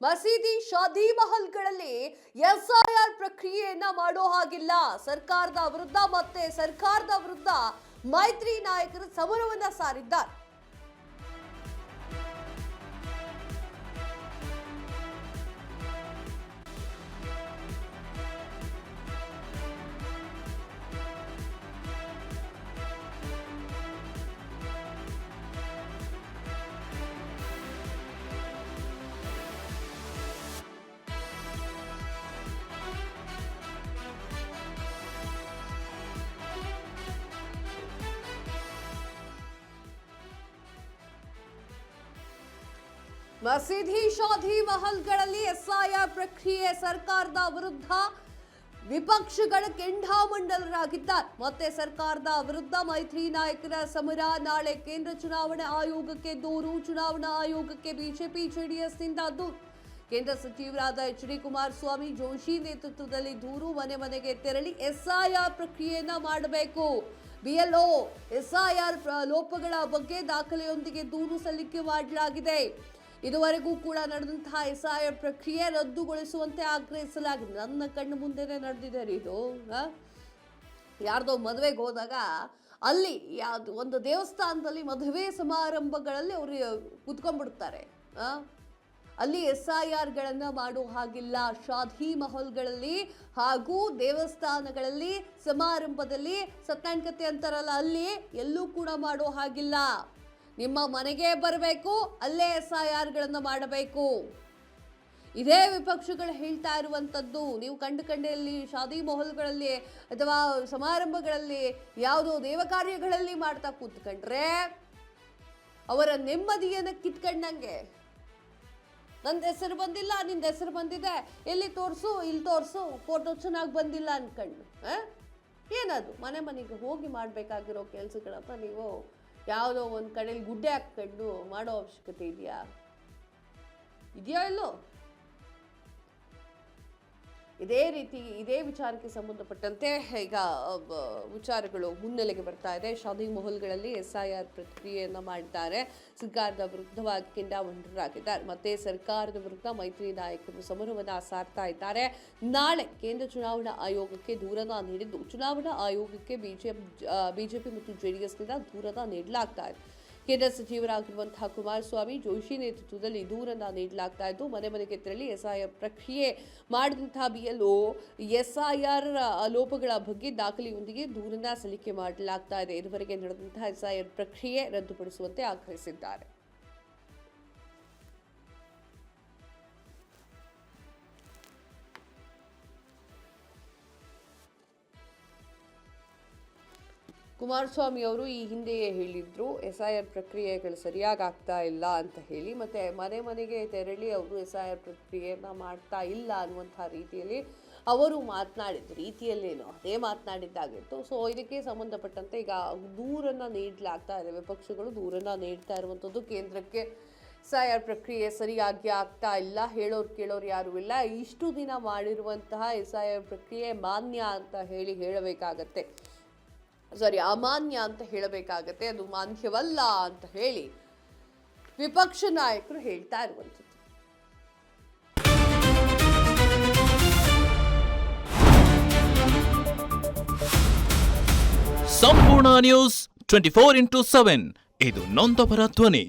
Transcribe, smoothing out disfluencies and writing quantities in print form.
ಮಸೀದಿ ಶಾದಿ ಮಹಲ್ಗಳಲ್ಲಿ ಎಸ್ಐಆರ್ ಪ್ರಕ್ರಿಯೆಯನ್ನ ಮಾಡೋ ಹಾಗಿಲ್ಲ. ಸರ್ಕಾರದ ವಿರುದ್ಧ ಮೈತ್ರಿ ನಾಯಕರು ಸಮರವನ್ನ ಸಾರಿದ್ದಾರೆ. ಮಸೀದಿ ಶಾದಿ ಮಹಲ್ಗಳಲ್ಲಿ ಎಸ್ಐಆರ್ ಪ್ರಕ್ರಿಯೆ ಸರ್ಕಾರದ ವಿರುದ್ಧ ವಿಪಕ್ಷಗಳ ಕೆಂಡಾಮಂಡಲರಾಗಿದ್ದಾರೆ. ಮತ್ತೆ ಸರ್ಕಾರದ ವಿರುದ್ಧ ಮೈತ್ರಿ ನಾಯಕರ ಸಮರ. ನಾಳೆ ಕೇಂದ್ರ ಚುನಾವಣಾ ಆಯೋಗಕ್ಕೆ ದೂರು. ಚುನಾವಣಾ ಆಯೋಗಕ್ಕೆ ಬಿಜೆಪಿ ಜೆಡಿಎಸ್ನಿಂದ ದೂರು. ಕೇಂದ್ರ ಸಚಿವರಾದ ಎಚ್.ಡಿ. ಕುಮಾರಸ್ವಾಮಿ, ಜೋಶಿ ನೇತೃತ್ವದಲ್ಲಿ ದೂರು. ಮನೆ ಮನೆಗೆ ತೆರಳಿ ಎಸ್ಐಆರ್ ಪ್ರಕ್ರಿಯೆಯನ್ನ ಮಾಡಬೇಕು. ಬಿಎಲ್ಒ ಎಸ್ಐಆರ್ ಲೋಪಗಳ ಬಗ್ಗೆ ದಾಖಲೆಯೊಂದಿಗೆ ದೂರು ಸಲ್ಲಿಕೆ ಮಾಡಲಾಗಿದೆ. ಇದುವರೆಗೂ ಕೂಡ ನಡೆದಂತಹ ಎಸ್ಐಆರ್ ಪ್ರಕ್ರಿಯೆ ರದ್ದುಗೊಳಿಸುವಂತೆ ಆಗ್ರಹಿಸಲಾಗಿದೆ. ನನ್ನ ಕಣ್ಣು ಮುಂದೆನೆ ನಡೆದಿದೆ ಇದು. ಯಾರ್ದೋ ಮದುವೆಗೆ ಹೋದಾಗ ಅಲ್ಲಿ ಒಂದು ದೇವಸ್ಥಾನದಲ್ಲಿ ಮದುವೆ ಸಮಾರಂಭಗಳಲ್ಲಿ ಅವರು ಕುತ್ಕೊಂಡ್ಬಿಡ್ತಾರೆ. ಅಲ್ಲಿ ಎಸ್ಐಆರ್ಗಳನ್ನು ಮಾಡೋ ಹಾಗಿಲ್ಲ. ಶಾದಿ ಮಹಲ್ಗಳಲ್ಲಿ ಹಾಗೂ ದೇವಸ್ಥಾನಗಳಲ್ಲಿ ಸಮಾರಂಭದಲ್ಲಿ ಸತ್ಯನಾರಾಯಣ ಅಂತಾರಲ್ಲ, ಅಲ್ಲಿ ಎಲ್ಲೂ ಕೂಡ ಮಾಡೋ ಹಾಗಿಲ್ಲ. ನಿಮ್ಮ ಮನೆಗೆ ಬರಬೇಕು, ಅಲ್ಲೇ ಎಸ್ಐಆರ್ಗಳನ್ನು ಮಾಡಬೇಕು. ಇದೇ ವಿಪಕ್ಷಗಳು ಹೇಳ್ತಾ ಇರುವಂಥದ್ದು. ನೀವು ಕಂಡಲ್ಲಿ ಶಾದಿ ಮಹಲ್ಗಳಲ್ಲಿ ಅಥವಾ ಸಮಾರಂಭಗಳಲ್ಲಿ ಯಾವುದೋ ದೇವ ಕಾರ್ಯಗಳಲ್ಲಿ ಮಾಡ್ತಾ ಕೂತ್ಕೊಂಡ್ರೆ ಅವರ ನೆಮ್ಮದಿಯನ್ನು ಕಿತ್ಕೊಂಡಂಗೆ. ನನ್ನ ಹೆಸರು ಬಂದಿಲ್ಲ, ನಿಂದ ಹೆಸರು ಬಂದಿದೆ, ಎಲ್ಲಿ ತೋರಿಸು, ಇಲ್ಲಿ ತೋರಿಸು, ಫೋಟೋ ಚೆನ್ನಾಗಿ ಬಂದಿಲ್ಲ ಅನ್ಕೊಂಡು ಏನದು ಮನೆಗೆ ಹೋಗಿ ಮಾಡಬೇಕಾಗಿರೋ ಕೆಲಸಗಳಪ್ಪ. ನೀವು ಯಾವುದೋ ಒಂದು ಕಡೆಯಲ್ಲಿ ಗುಡ್ಡೆ ಹಾಕ್ಕೊಂಡು ಮಾಡೋ ಅವಶ್ಯಕತೆ ಇದೆಯಾ ಇಲ್ಲೋ? ಇದೇ ವಿಚಾರಕ್ಕೆ ಸಂಬಂಧಪಟ್ಟಂತೆ ಈಗ ವಿಚಾರಗಳು ಮುನ್ನೆಲೆಗೆ ಬರ್ತಾ ಇದೆ. ಶಾದಿ ಮಹಲ್ಗಳಲ್ಲಿ ಎಸ್ಐಆರ್ ಪ್ರಕ್ರಿಯೆಯನ್ನ ಮಾಡಿದ್ದಾರೆ. ಸರ್ಕಾರದ ವಿರುದ್ಧವಾಗಿ ಕೆಂಡಾಮಂಡಲರಾಗಿದ್ದಾರೆ. ಮತ್ತೆ ಸರ್ಕಾರದ ವಿರುದ್ಧ ಮೈತ್ರಿ ನಾಯಕರು ಸಮರವನ್ನ ಸಾರ್ತಾ ಇದ್ದಾರೆ. ನಾಳೆ ಕೇಂದ್ರ ಚುನಾವಣಾ ಆಯೋಗಕ್ಕೆ ದೂರನ್ನ ನೀಡಿದ್ದು, ಚುನಾವಣಾ ಆಯೋಗಕ್ಕೆ ಬಿಜೆಪಿ ಮತ್ತು ಜೆಡಿಎಸ್ನಿಂದ ದೂರನ್ನ ನೀಡಲಾಗ್ತಾ ಇದೆ. ಕೇಂದ್ರ ಸಚಿವರಾಗಿರುವಂತಹ ಕುಮಾರಸ್ವಾಮಿ, ಜೋಶಿ ನೇತೃತ್ವದಲ್ಲಿ ದೂರನ್ನ ನೀಡಲಾಗ್ತಾ ಇದ್ದು, ಮನೆ ಮನೆಗೆ ತೆರಳಿ ಎಸ್ಐಆರ್ ಪ್ರಕ್ರಿಯೆ ಮಾಡಿದಂತಹ ಬಿಎಲ್ಒ ಎಸ್ಐಆರ್ ಲೋಪಗಳ ಬಗ್ಗೆ ದಾಖಲೆಯೊಂದಿಗೆ ದೂರನ್ನ ಸಲ್ಲಿಕೆ ಮಾಡಲಾಗ್ತಾ ಇದೆ. ಇದುವರೆಗೆ ನಡೆದಂತಹ ಎಸ್ಐಆರ್ ಪ್ರಕ್ರಿಯೆ ರದ್ದುಪಡಿಸುವಂತೆ ಆಗ್ರಹಿಸಿದ್ದಾರೆ. ಕುಮಾರಸ್ವಾಮಿ ಅವರು ಈ ಹಿಂದೆಯೇ ಹೇಳಿದ್ರು ಎಸ್ಐಆರ್ ಪ್ರಕ್ರಿಯೆಗಳು ಸರಿಯಾಗಿ ಆಗ್ತಾ ಇಲ್ಲ ಅಂತ ಹೇಳಿ. ಮತ್ತೆ ಮನೆಗೆ ತೆರಳಿ ಅವರು ಎಸ್ಐಆರ್ ಪ್ರಕ್ರಿಯೆಯನ್ನ ಮಾಡ್ತಾ ಇಲ್ಲ ಅನ್ನುವಂಥ ರೀತಿಯಲ್ಲಿ ಅವರು ಮಾತನಾಡಿದ ರೀತಿಯಲ್ಲೇನೋ ಅದೇ ಮಾತನಾಡಿದ್ದಾಗಿತ್ತು. ಸೊ ಇದಕ್ಕೆ ಸಂಬಂಧಪಟ್ಟಂತೆ ಈಗ ದೂರನ್ನ ನೀಡಲಾಗ್ತಾ ಇದೆ. ವಿಪಕ್ಷಗಳು ದೂರನ್ನ ನೀಡ್ತಾ ಇರುವಂಥದ್ದು ಕೇಂದ್ರಕ್ಕೆ. ಎಸ್ಐಆರ್ ಪ್ರಕ್ರಿಯೆ ಸರಿಯಾಗಿ ಆಗ್ತಾ ಇಲ್ಲ, ಕೇಳೋರು ಯಾರು ಇಲ್ಲ. ಇಷ್ಟು ದಿನ ಮಾಡಿರುವಂತಹ ಎಸ್ಐಆರ್ ಪ್ರಕ್ರಿಯೆ ಮಾನ್ಯ ಅಂತ ಹೇಳಬೇಕಾಗತ್ತೆ. ಅಮಾನ್ಯ ಅಂತ ಹೇಳಬೇಕಾಗತ್ತೆ. ಅದು ಮಾನ್ಯವಲ್ಲ ಅಂತ ಹೇಳಿ ವಿಪಕ್ಷ ನಾಯಕರು ಹೇಳ್ತಾ ಇರುವಂಥದ್ದು. ಸಂಪೂರ್ಣ ನ್ಯೂಸ್ 24x7 ಇದು ನೊಂದವರ ಧ್ವನಿ.